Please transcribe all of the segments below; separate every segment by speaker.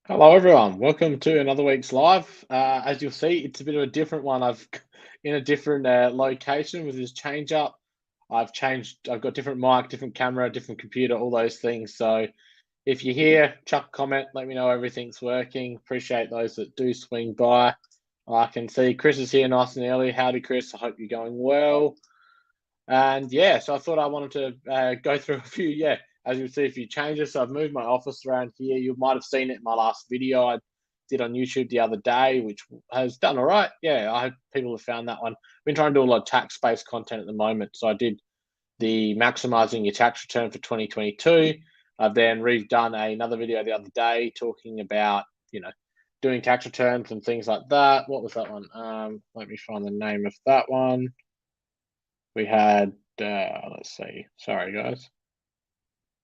Speaker 1: Hello, everyone. Welcome to another week's live. As you'll see, it's a bit of a different one. I've in a different location with this change up. I've changed. I've got different mic, different camera, different computer, all those things. So if you're here, chuck a comment. Let me know everything's working. Appreciate those that do swing by. I can see Chris is here nice and early. Howdy, Chris. I hope you're going well. And yeah, so I thought I wanted to go through a few, as you see, a few changes. So I've moved my office around here. You might have seen it in my last video I did on YouTube the other day, which has done all right. Yeah, I hope people have found that one. I've been trying to do a lot of tax-based content at the moment. So I did the maximizing your tax return for 2022. I've then redone another video the other day talking about, doing tax returns and things like that. What was that one? Let me find the name of that one. We had, let's see. Sorry, guys.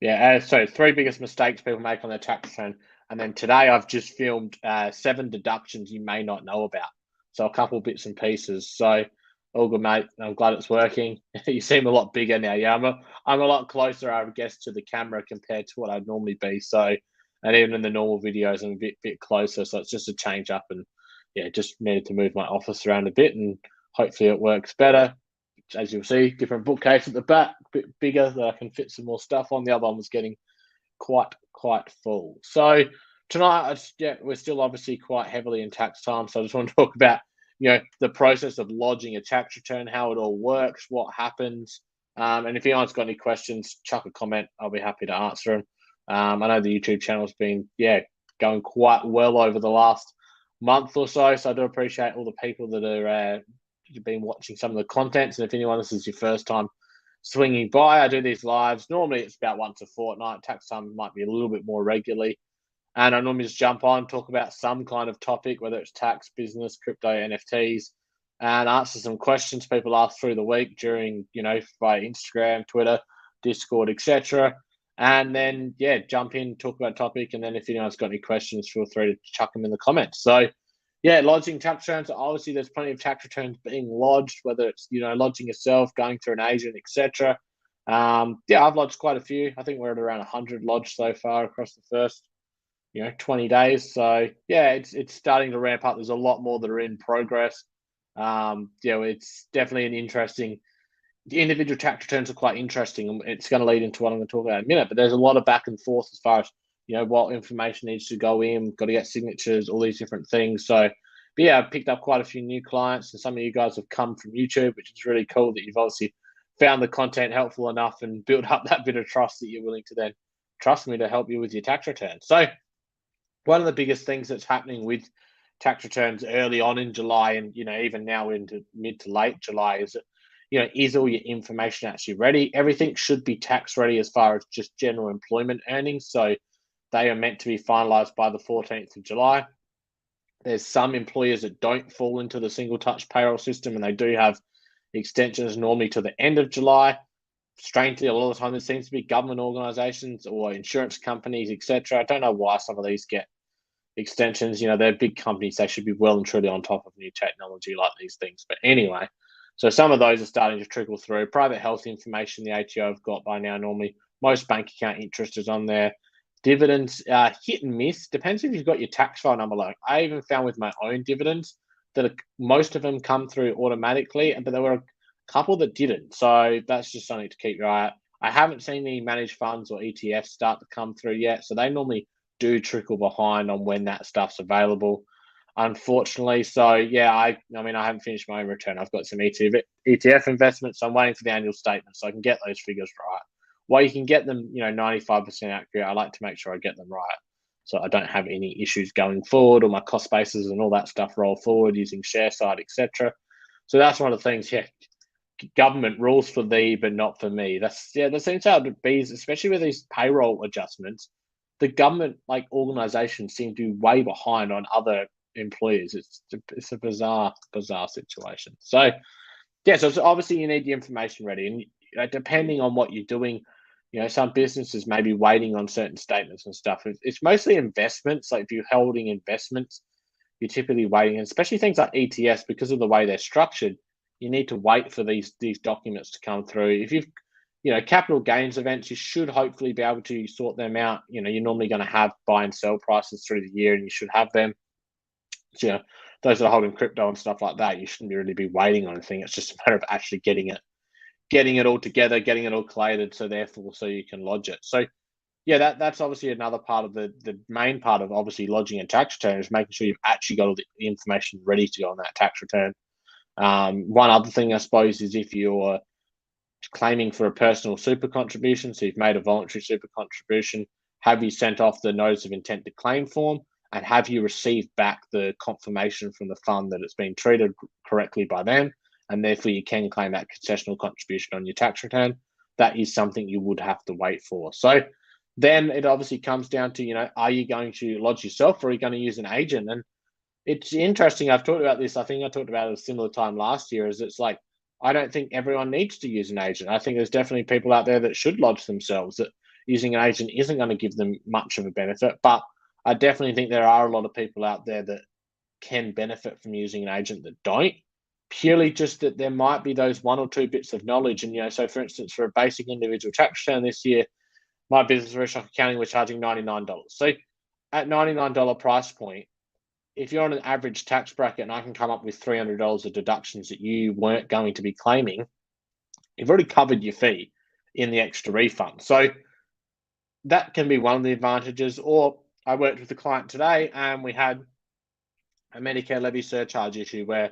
Speaker 1: Yeah, so three biggest mistakes people make on their tax return. And then today I've just filmed seven deductions you may not know about. So a couple bits and pieces. So all good, mate. I'm glad it's working. You seem a lot bigger now. Yeah, I'm a lot closer, I guess, to the camera compared to what I'd normally be. So, and even in the normal videos, I'm a bit closer. So it's just a change up, and yeah, just needed to move my office around a bit, and hopefully it works better. As you'll see, different bookcase at the back, a bit bigger that I can fit some more stuff on. The other one was getting quite full. So tonight, yeah, we're still obviously quite heavily in tax time. So I just want to talk about the process of lodging a tax return, how it all works, what happens, and if anyone's got any questions, chuck a comment. I'll be happy to answer them. I know the YouTube channel's been going quite well over the last month or so. So I do appreciate all the people that are you've been watching some of the contents. And if anyone, this is your first time swinging by, I do these lives. Normally it's about once a fortnight. Tax time might be a little bit more regularly. And I normally just jump on, talk about some kind of topic, whether it's tax, business, crypto, NFTs, and answer some questions people ask through the week during, via Instagram, Twitter, Discord, etc. And then, jump in, talk about topic. And then if anyone's got any questions, feel free to chuck them in the comments. So, yeah, lodging tax returns. Obviously, there's plenty of tax returns being lodged, whether it's lodging yourself, going through an agent, etc. I've lodged quite a few. I think we're at around 100 lodged so far across the first 20 days. So yeah, it's starting to ramp up. There's a lot more that are in progress. It's definitely an interesting. The individual tax returns are quite interesting, and it's going to lead into what I'm going to talk about in a minute. But there's a lot of back and forth as far as what information needs to go in. Got to get signatures, all these different things. So, but yeah, I've picked up quite a few new clients, and some of you guys have come from YouTube, which is really cool. That you've obviously found the content helpful enough and built up that bit of trust that you're willing to then trust me to help you with your tax return. So, one of the biggest things that's happening with tax returns early on in July, and even now into mid to late July, is that is all your information actually ready? Everything should be tax ready as far as just general employment earnings. So they are meant to be finalised by the 14th of July. There's some employers that don't fall into the single touch payroll system, and they do have extensions normally to the end of July. Strangely, a lot of the time it seems to be government organisations or insurance companies, etc. I don't know why some of these get extensions. They're big companies. They should be well and truly on top of new technology like these things. But anyway, so some of those are starting to trickle through. Private health information, the ATO have got by now normally. Most bank account interest is on there. Dividends, hit and miss. Depends if you've got your tax file number. Like I even found with my own dividends that most of them come through automatically, but there were a couple that didn't. So that's just something to keep your eye out. I haven't seen any managed funds or ETFs start to come through yet. So they normally do trickle behind on when that stuff's available, unfortunately. So yeah, I haven't finished my own return. I've got some ETF investments. So I'm waiting for the annual statement so I can get those figures right. While you can get them, 95% accurate, I like to make sure I get them right. So I don't have any issues going forward, or my cost bases and all that stuff roll forward using ShareSite, etc. So that's one of the things. Yeah, government rules for thee, but not for me. That seems how it be, especially with these payroll adjustments. The government organizations seem to be way behind on other employers. It's a bizarre situation. So yeah, so obviously you need the information ready, and depending on what you're doing, some businesses may be waiting on certain statements and stuff. It's mostly investments. Like if you're holding investments, you're typically waiting, and especially things like ETS, because of the way they're structured, you need to wait for these documents to come through. If you've capital gains events, you should hopefully be able to sort them out. You're normally going to have buy and sell prices through the year, and you should have them. So, those that are holding crypto and stuff like that, you shouldn't really be waiting on anything. It's just a matter of actually getting it all together, getting it all collated, so you can lodge it. So yeah, that's obviously another part of the main part of obviously lodging a tax return is making sure you've actually got all the information ready to go on that tax return. One other thing, I suppose, is if you're claiming for a personal super contribution, so you've made a voluntary super contribution, have you sent off the notice of intent to claim form, and have you received back the confirmation from the fund that it's been treated correctly by them, and therefore you can claim that concessional contribution on your tax return. That is something you would have to wait for. So then it obviously comes down to, are you going to lodge yourself, or are you going to use an agent? And it's interesting. I've talked about this. I think I talked about it a similar time last year. Is it's like I don't think everyone needs to use an agent. I think there's definitely people out there that should lodge themselves. That using an agent isn't going to give them much of a benefit. But I definitely think there are a lot of people out there that can benefit from using an agent that don't. Purely just that there might be those one or two bits of knowledge. And so for instance, for a basic individual tax return this year, my business Rooshock Accounting was charging $99. So at $99 price point, if you're on an average tax bracket and I can come up with $300 of deductions that you weren't going to be claiming, you've already covered your fee in the extra refund. So that can be one of the advantages. Or I worked with a client today and we had a Medicare levy surcharge issue where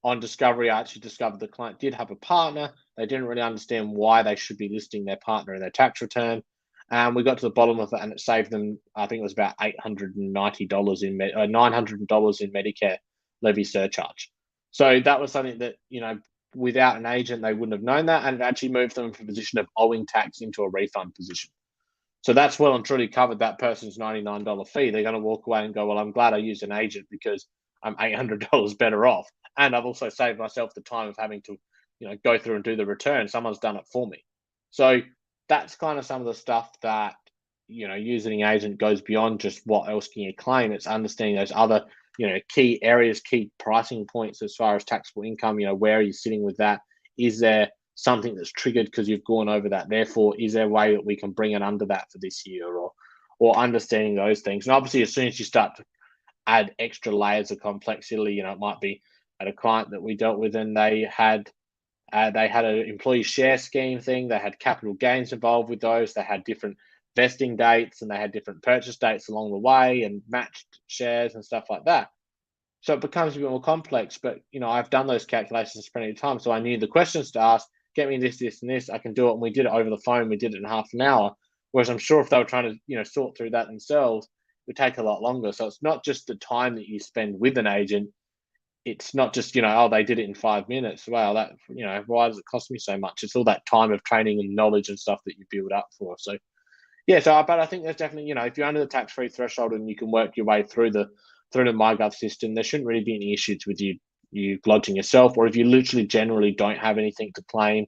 Speaker 1: on discovery, I actually discovered the client did have a partner. They didn't really understand why they should be listing their partner in their tax return. And we got to the bottom of it, and it saved them, I think it was about $890 $900 in Medicare levy surcharge. So that was something that, without an agent, they wouldn't have known that, and it actually moved them from a position of owing tax into a refund position. So that's well and truly covered that person's $99 fee. They're going to walk away and go, well, I'm glad I used an agent because I'm $800 better off. And I've also saved myself the time of having to, go through and do the return. Someone's done it for me. So that's kind of some of the stuff that, using an agent goes beyond just what else can you claim. It's understanding those other, key areas, key pricing points as far as taxable income, where are you sitting with that? Is there something that's triggered because you've gone over that? Therefore, is there a way that we can bring it under that for this year, or understanding those things? And obviously, as soon as you start to add extra layers of complexity, it might be at a client that we dealt with, and they had an employee share scheme thing. They had capital gains involved with those. They had different vesting dates, and they had different purchase dates along the way, and matched shares and stuff like that. So it becomes a bit more complex. But I've done those calculations plenty of times, so I knew the questions to ask. Get me this, this, and this. I can do it, and we did it over the phone. We did it in half an hour. Whereas I'm sure if they were trying to sort through that themselves, it would take a lot longer. So it's not just the time that you spend with an agent. It's not just, oh, they did it in 5 minutes. Wow, that, why does it cost me so much? It's all that time of training and knowledge and stuff that you build up for. So, yeah, but I think there's definitely, if you're under the tax-free threshold and you can work your way through the MyGov system, there shouldn't really be any issues with you lodging yourself, or if you literally generally don't have anything to claim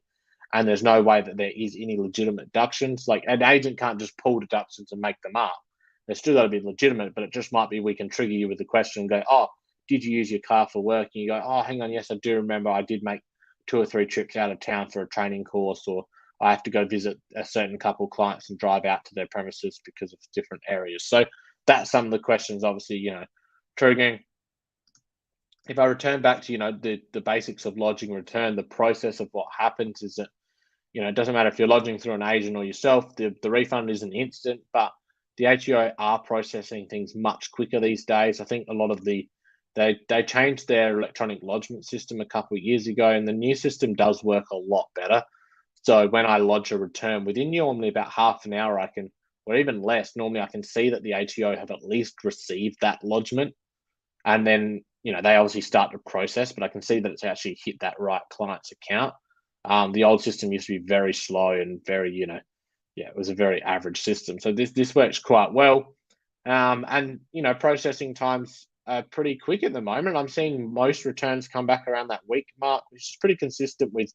Speaker 1: and there's no way that there is any legitimate deductions. Like an agent can't just pull deductions and make them up. They're still got to be legitimate, but it just might be we can trigger you with the question and go, oh, did you use your car for work? And you go, oh, hang on, yes, I do remember I did make 2 or 3 trips out of town for a training course, or I have to go visit a certain couple of clients and drive out to their premises because of different areas. So that's some of the questions, obviously, triggering. If I return back to, the basics of lodging return, the process of what happens is that, it doesn't matter if you're lodging through an agent or yourself, the refund isn't instant, but the ATO are processing things much quicker these days. I think a lot of they changed their electronic lodgement system a couple of years ago, and the new system does work a lot better. So when I lodge a return, within normally about half an hour, or even less, normally I can see that the ATO have at least received that lodgement. And then, they obviously start to process, but I can see that it's actually hit that right client's account. The old system used to be very slow and very, it was a very average system. So this works quite well. And, processing times are pretty quick at the moment. I'm seeing most returns come back around that week mark, which is pretty consistent with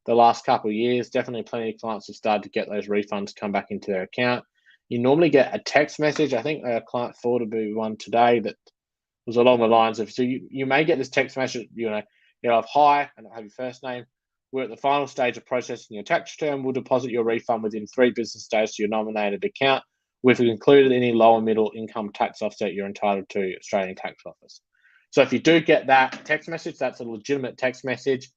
Speaker 1: the last couple of years. Definitely plenty of clients have started to get those refunds come back into their account. You normally get a text message. I think a client forwarded me one today that was along the lines of, so you may get this text message, you have hi, and I have your first name. We're at the final stage of processing your tax return. We'll deposit your refund within 3 business days to your nominated account. We've included any lower middle income tax offset you're entitled to Australian Tax Office. So if you do get that text message, that's a legitimate text message.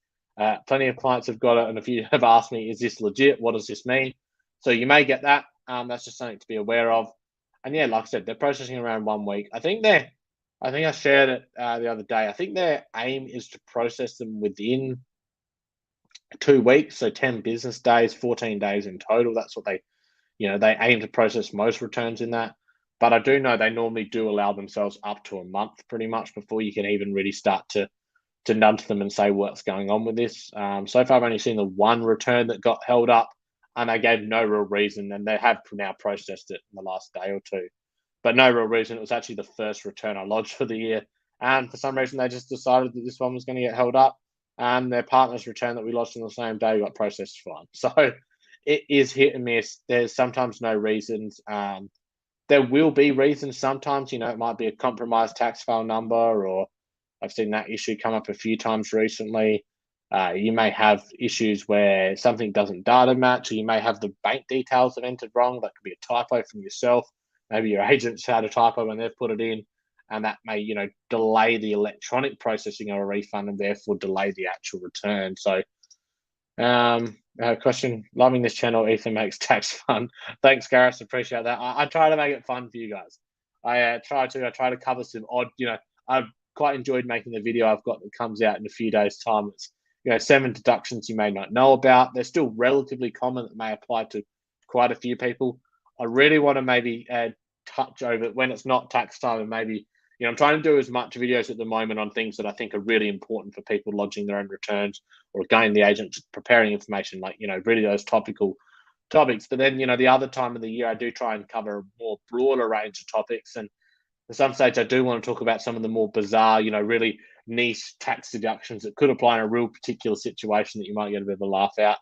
Speaker 1: Plenty of clients have got it, and if you have asked me, is this legit? What does this mean? So you may get that. That's just something to be aware of. And yeah, like I said, they're processing around 1 week. I think I shared it the other day. I think their aim is to process them within 2 weeks, so 10 business days, 14 days in total. That's what they aim to process most returns in that. But I do know they normally do allow themselves up to a month pretty much before you can even really start to nudge them and say what's going on with this. So far, I've only seen the one return that got held up, and they gave no real reason, and they have now processed it in the last day or two. But no real reason. It was actually the first return I lodged for the year, and for some reason they just decided that this one was going to get held up, and their partner's return that we lodged on the same day got processed fine. So it is hit and miss. There's sometimes no reasons. There will be reasons sometimes. It might be a compromised tax file number, or I've seen that issue come up a few times recently. You may have issues where something doesn't data match, or you may have the bank details have entered wrong. That could be a typo from yourself. Maybe your agent's had a typo when they've put it in, and that may, delay the electronic processing of a refund and therefore delay the actual return. So, question: loving this channel. Ethan makes tax fun. Thanks, Gareth. Appreciate that. I try to make it fun for you guys. I try to cover some odd. I've quite enjoyed making the video I've got that comes out in a few days' time. It's 7 deductions you may not know about. They're still relatively common that may apply to quite a few people. I really want to maybe touch over when it's not tax time, and maybe I'm trying to do as much videos at the moment on things that I think are really important for people lodging their own returns, or again the agent preparing information, like really those topical topics. But then the other time of the year I do try and cover a more broader range of topics, and at some stage I do want to talk about some of the more bizarre, really niche tax deductions that could apply in a real particular situation that you might get a bit of a laugh out.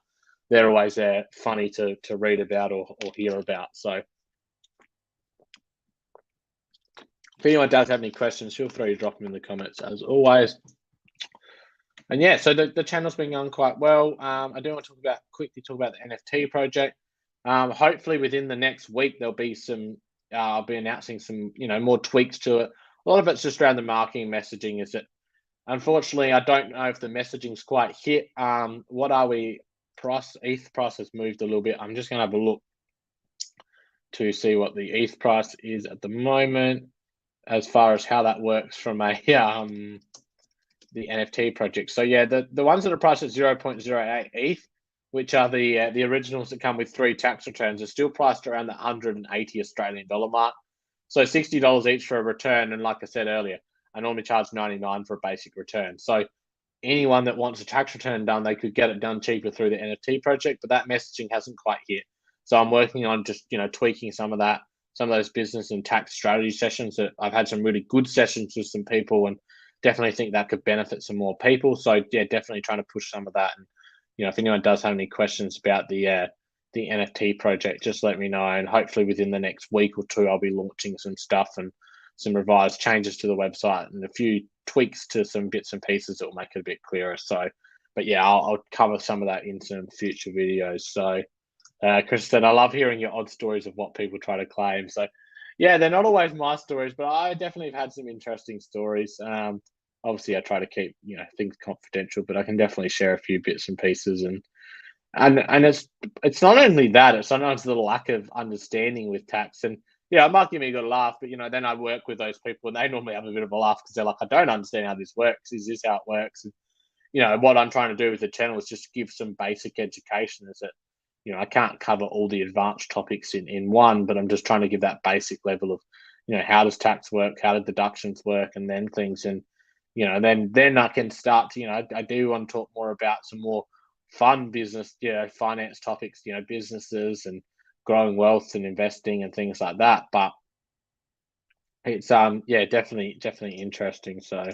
Speaker 1: They're always funny to read about or hear about. So if anyone does have any questions, feel free to drop them in the comments as always. And yeah, so the channel's been going quite well. I do want to quickly talk about the NFT project. Hopefully within the next week there'll be some. I'll be announcing some more tweaks to it. A lot of it's just around the marketing messaging. Is that unfortunately I don't know if the messaging's quite hit. What are we? ETH price has moved a little bit. I'm just gonna have a look to see what the ETH price is at the moment, as far as how that works from a the NFT project. So yeah, the ones that are priced at 0.08 ETH, which are the originals that come with 3 tax returns, are still priced around the 180 Australian dollar mark. So $60 each for a return, and like I said earlier, I normally charge 99 for a basic return. So anyone that wants a tax return done, they could get it done cheaper through the NFT project, but that messaging hasn't quite hit. So I'm working on just tweaking some of those business and tax strategy sessions. That I've had some really good sessions with some people, and definitely think that could benefit some more people. So yeah, definitely trying to push some of that. And if anyone does have any questions about the NFT project, just let me know. And hopefully within the next week or two, I'll be launching some stuff and some revised changes to the website and a few tweaks to some bits and pieces that will make it a bit clearer. So, but yeah, I'll cover some of that in some future videos. So, Kristen, I love hearing your odd stories of what people try to claim. So, yeah, they're not always my stories, but I definitely have had some interesting stories. Obviously, I try to keep things confidential, but I can definitely share a few bits and pieces. And it's not only that; it's sometimes the lack of understanding with tax. And yeah, it might give me a good laugh, but then I work with those people, and they normally have a bit of a laugh because they're like, "I don't understand how this works. Is this how it works?" And what I'm trying to do with the channel is just give some basic education. Is that I can't cover all the advanced topics in one, but I'm just trying to give that basic level of how does tax work, how do deductions work, and then things. And then I can start to I do want to talk more about some more fun business finance topics, businesses and growing wealth and investing and things like that. But it's definitely interesting. So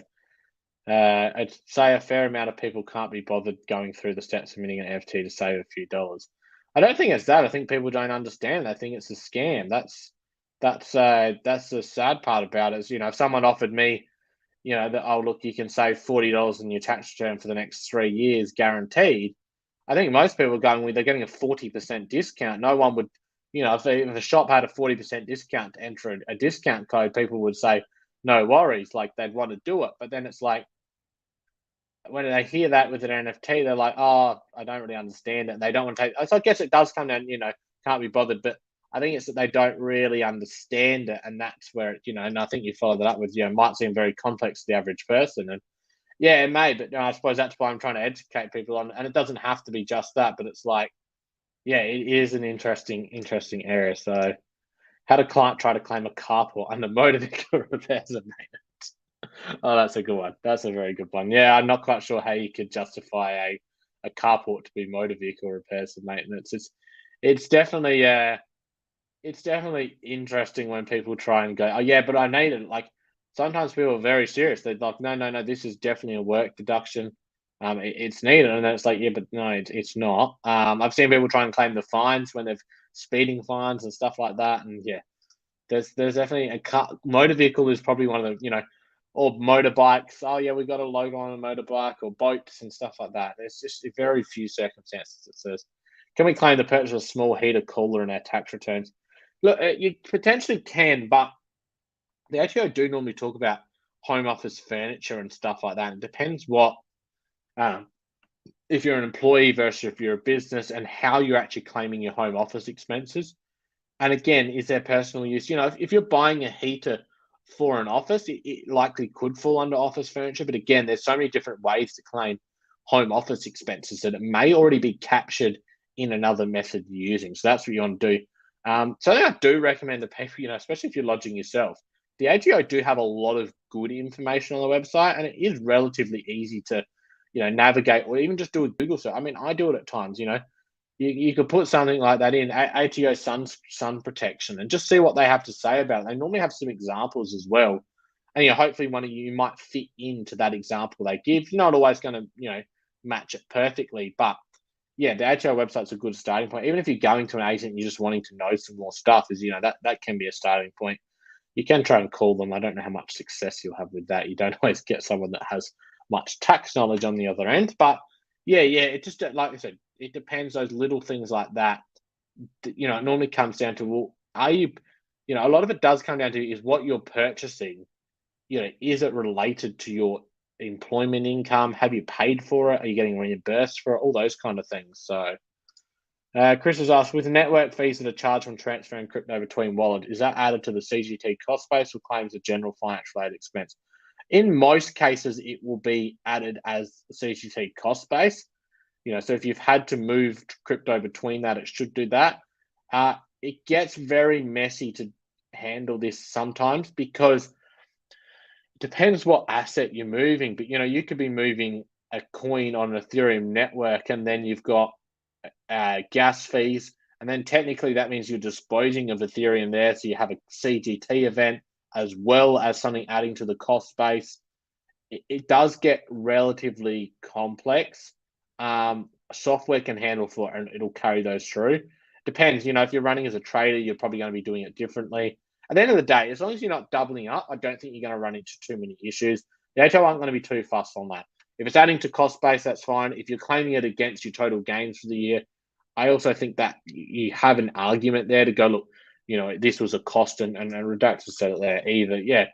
Speaker 1: I'd say a fair amount of people can't be bothered going through the steps of minting an NFT to save a few dollars. I don't think it's that. I think people don't understand. I think it's a scam. That's the sad part about it. Is if someone offered me that, oh look, you can save $40 in your tax return for the next 3 years guaranteed, I think most people are going with they're getting a 40% discount. No one would, if a shop had a 40% discount to enter a discount code, people would say, no worries, like they'd want to do it. But then it's like, when they hear that with an NFT, they're like, "Oh, I don't really understand it." And they don't want to take. So I guess it does come down, can't be bothered. But I think it's that they don't really understand it, and that's where And I think you follow that up with, might seem very complex to the average person, and yeah, it may. But I suppose that's why I'm trying to educate people on, and it doesn't have to be just that. But it's like, yeah, it is an interesting area. So, how do client try to claim a carpool under motor vehicle repairs and maintenance? Oh, that's a good one. That's a very good one. Yeah, I'm not quite sure how you could justify a carport to be motor vehicle repairs and maintenance. It's definitely it's definitely interesting when people try and go, oh yeah, but I need it. Like sometimes people are very serious. They're like, no, no, no, this is definitely a work deduction. It's needed, and then it's like, yeah, but no, it's not. I've seen people try and claim the fines when they've speeding fines and stuff like that, and yeah, there's definitely a car motor vehicle is probably one of the, or motorbikes. Oh yeah, we got a logo on a motorbike or boats and stuff like that. There's just very few circumstances that says, can we claim the purchase of a small heater cooler in our tax returns? Look, you potentially can, but the ATO do normally talk about home office furniture and stuff like that. It depends what, um, if you're an employee versus if you're a business, and how you're actually claiming your home office expenses. And again, is there personal use? If you're buying a heater for an office, it likely could fall under office furniture. But again, there's so many different ways to claim home office expenses that it may already be captured in another method you're using. So that's what you want to do. So I do recommend the people, especially if you're lodging yourself. The ATO do have a lot of good information on the website, and it is relatively easy to, navigate or even just do a Google search. I mean, I do it at times. You could put something like that in ATO sun protection and just see what they have to say about it. They normally have some examples as well, and hopefully one of you might fit into that example they give. You're not always going to match it perfectly, but yeah, the ATO website's a good starting point. Even if you're going to an agent and you're just wanting to know some more stuff, is that can be a starting point. You can try and call them. I don't know how much success you'll have with that. You don't always get someone that has much tax knowledge on the other end, but yeah, it just like I said, it depends. Those little things like that. It normally comes down to, well, are you, a lot of it does come down to is what you're purchasing. Is it related to your employment income? Have you paid for it? Are you getting reimbursed for it? All those kind of things. So, Chris has asked, with the network fees that are charged when transferring crypto between wallets, is that added to the CGT cost base or claims a general financial aid expense? In most cases, it will be added as CGT cost base. So if you've had to move crypto between that, it should do that. It gets very messy to handle this sometimes because it depends what asset you're moving. But you could be moving a coin on an Ethereum network, and then you've got gas fees, and then technically that means you're disposing of Ethereum there. So you have a CGT event as well as something adding to the cost base. It does get relatively complex. Software can handle for it, and it'll carry those through. Depends, if you're running as a trader, you're probably going to be doing it differently. At the end of the day, as long as you're not doubling up, I don't think you're going to run into too many issues. The HO aren't going to be too fussed on that. If it's adding to cost base, that's fine. If you're claiming it against your total gains for the year, I also think that you have an argument there to go, look, this was a cost, and Redux has said it there either. Yeah,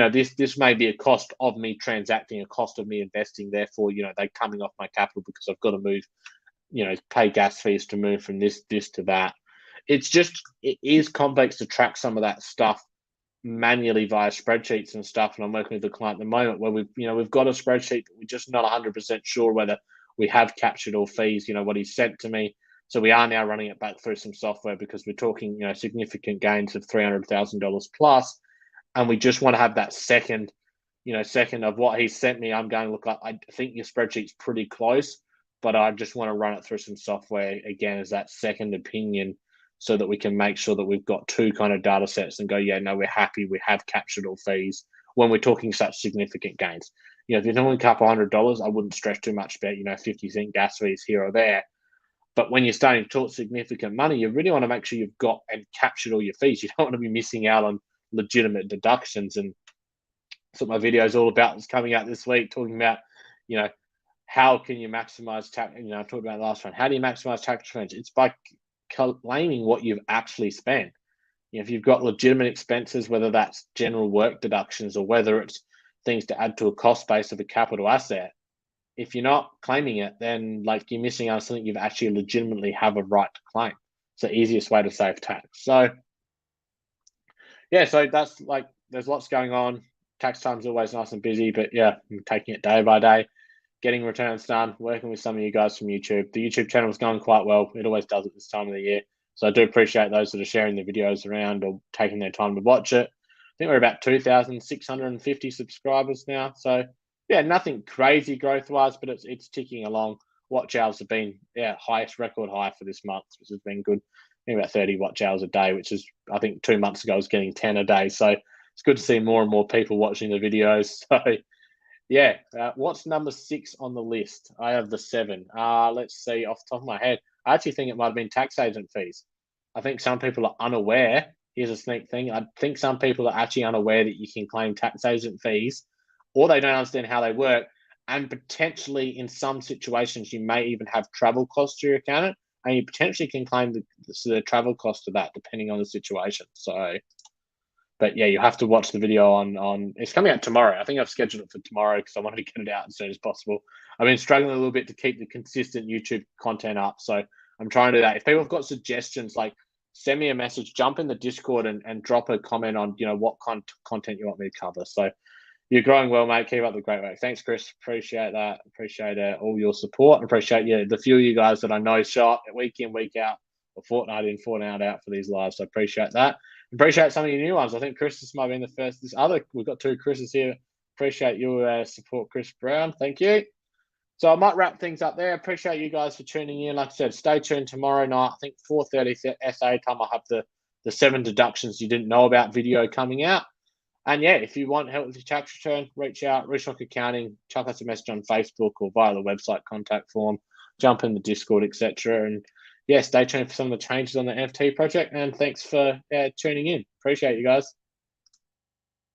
Speaker 1: this may be a cost of me transacting, a cost of me investing. Therefore, they're coming off my capital because I've got to move, pay gas fees to move from this to that. It is complex to track some of that stuff manually via spreadsheets and stuff. And I'm working with the client at the moment where we've got a spreadsheet, but we're just not 100% sure whether we have captured all fees, what he sent to me. So we are now running it back through some software because we're talking, significant gains of $300,000 plus. And we just want to have that second of what he sent me. I'm going, look, I think your spreadsheet's pretty close, but I just want to run it through some software again as that second opinion so that we can make sure that we've got two kind of data sets and go, yeah, no, we're happy. We have captured all fees when we're talking such significant gains. If you're only a couple $100, I wouldn't stress too much about, 50-cent gas fees here or there. But when you're starting to talk significant money, you really want to make sure you've got and captured all your fees. You don't want to be missing out on legitimate deductions. And that's what my video is all about. It's coming out this week talking about, how can you maximize tax? You know, I talked about the last one. How do you maximize tax returns? It's by claiming what you've actually spent. You know, if you've got legitimate expenses, whether that's general work deductions or whether it's things to add to a cost base of a capital asset, if you're not claiming it, then like you're missing out on something you've actually legitimately have a right to claim. It's the easiest way to save tax. So yeah, so that's like there's lots going on. Tax time's always nice and busy, but yeah, I'm taking it day by day, getting returns done, working with some of you guys from YouTube. The YouTube channel is going quite well. It always does at this time of the year. So I do appreciate those that are sharing the videos around or taking their time to watch it. I think we're about 2,650 subscribers now. So yeah, nothing crazy growth wise, but it's ticking along. Watch hours have been highest record high for this month, which has been good. I think about 30 watch hours a day, which is I think 2 months ago I was getting 10 a day. So it's good to see more and more people watching the videos. So yeah, what's number 6 on the list? I have the 7. Let's see, off the top of my head, I actually think it might have been tax agent fees. I think some people are unaware. Here's a sneak thing. I think some people are actually unaware that you can claim tax agent fees, or they don't understand how they work. And potentially, in some situations, you may even have travel costs to your accountant, and you potentially can claim the travel cost of that, depending on the situation. So but yeah, you have to watch the video on. It's coming out tomorrow. I think I've scheduled it for tomorrow because I wanted to get it out as soon as possible. I've been struggling a little bit to keep the consistent YouTube content up, so I'm trying to do that. If people have got suggestions, like send me a message, jump in the Discord and drop a comment on what content you want me to cover. So you're growing well, mate. Keep up the great work. Thanks, Chris. Appreciate that. Appreciate all your support. Appreciate the few of you guys that I know show up week in, week out, or fortnight in, fortnight out for these lives. So appreciate that. Appreciate some of your new ones. I think Chris, this might have been the first. We've got 2 Chris's here. Appreciate your support, Chris Brown. Thank you. So I might wrap things up there. Appreciate you guys for tuning in. Like I said, stay tuned tomorrow night. I think 4:30 SA time. I'll have the 7 deductions you didn't know about video coming out. And yeah, if you want help with your tax return, reach out, Rooshock Accounting, chuck us a message on Facebook or via the website contact form, jump in the Discord, etc. And yeah, stay tuned for some of the changes on the NFT project. And thanks for tuning in. Appreciate you guys.